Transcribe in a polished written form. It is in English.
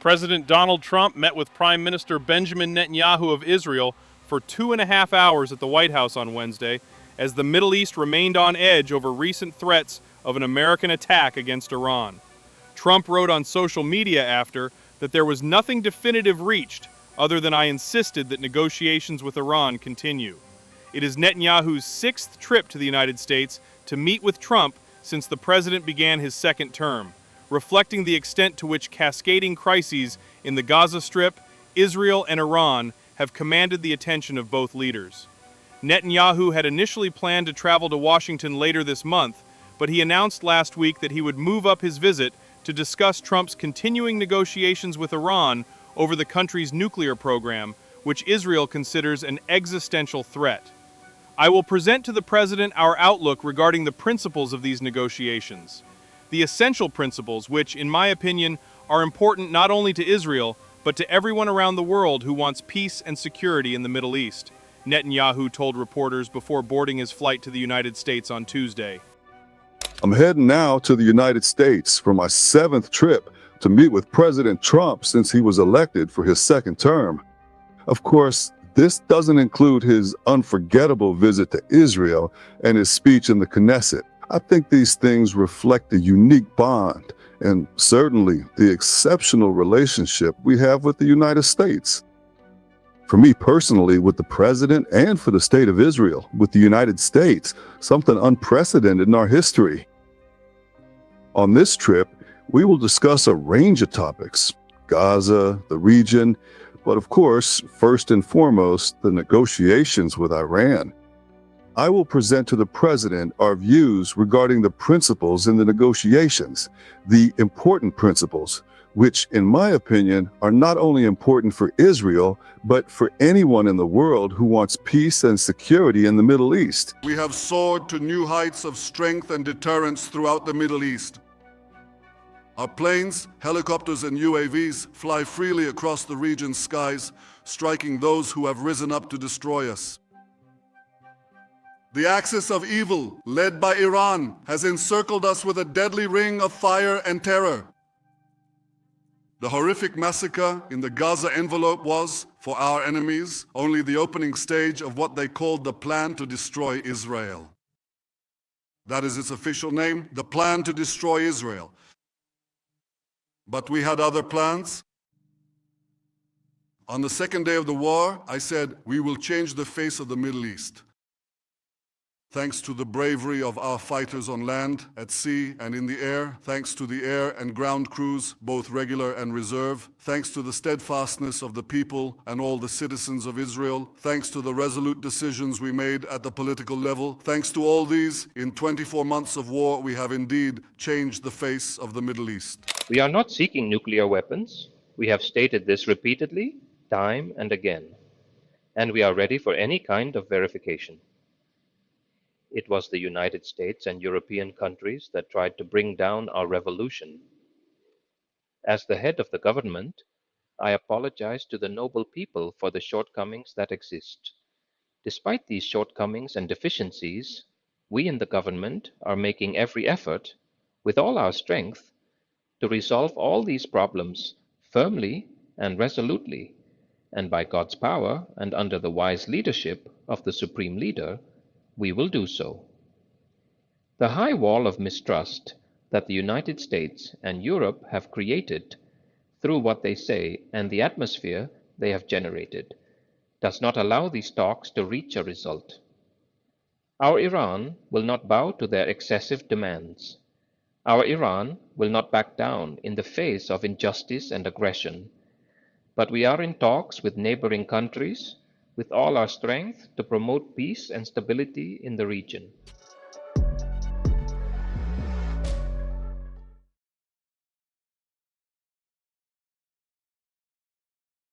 President Donald Trump met with Prime Minister Benjamin Netanyahu of Israel for 2.5 hours at the White House on Wednesday, as the Middle East remained on edge over recent threats of an American attack against Iran. Trump wrote on social media after that there was nothing definitive reached, other than I insisted that negotiations with Iran continue. It is Netanyahu's 6th trip to the United States to meet with Trump since the president began his second term, reflecting the extent to which cascading crises in the Gaza Strip, Israel, and Iran have commanded the attention of both leaders. Netanyahu had initially planned to travel to Washington later this month, but he announced last week that he would move up his visit to discuss Trump's continuing negotiations with Iran over the country's nuclear program, which Israel considers an existential threat. I will present to the President our outlook regarding the principles of these negotiations. The essential principles which, in my opinion, are important not only to Israel, but to everyone around the world who wants peace and security in the Middle East, Netanyahu told reporters before boarding his flight to the United States on Tuesday. I'm heading now to the United States for my 7th trip to meet with President Trump since he was elected for his 2nd term. Of course, this doesn't include his unforgettable visit to Israel and his speech in the Knesset. I think these things reflect the unique bond and certainly the exceptional relationship we have with the United States. For me personally, with the president, and for the state of Israel, with the United States, something unprecedented in our history. On this trip, we will discuss a range of topics: Gaza, the region, but of course, first and foremost, the negotiations with Iran. I will present to the president our views regarding the principles in the negotiations, the important principles, which, in my opinion, are not only important for Israel, but for anyone in the world who wants peace and security in the Middle East. We have soared to new heights of strength and deterrence throughout the Middle East. Our planes, helicopters, and UAVs fly freely across the region's skies, striking those who have risen up to destroy us. The axis of evil, led by Iran, has encircled us with a deadly ring of fire and terror. The horrific massacre in the Gaza envelope was, for our enemies, only the opening stage of what they called the plan to destroy Israel. That is its official name, the plan to destroy Israel. But we had other plans. On the 2nd day of the war, I said, we will change the face of the Middle East. Thanks to the bravery of our fighters on land, at sea, and in the air, thanks to the air and ground crews, both regular and reserve, thanks to the steadfastness of the people and all the citizens of Israel, thanks to the resolute decisions we made at the political level, thanks to all these, in 24 months of war, we have indeed changed the face of the Middle East. We are not seeking nuclear weapons. We have stated this repeatedly, time and again. And we are ready for any kind of verification. It was the United States and European countries that tried to bring down our revolution. As the head of the government, I apologize to the noble people for the shortcomings that exist. Despite these shortcomings and deficiencies, we in the government are making every effort, with all our strength, to resolve all these problems firmly and resolutely, and by God's power and under the wise leadership of the Supreme Leader, we will do so. The high wall of mistrust that the United States and Europe have created through what they say and the atmosphere they have generated does not allow these talks to reach a result. Our Iran will not bow to their excessive demands. Our Iran will not back down in the face of injustice and aggression, but we are in talks with neighboring countries with all our strength to promote peace and stability in the region.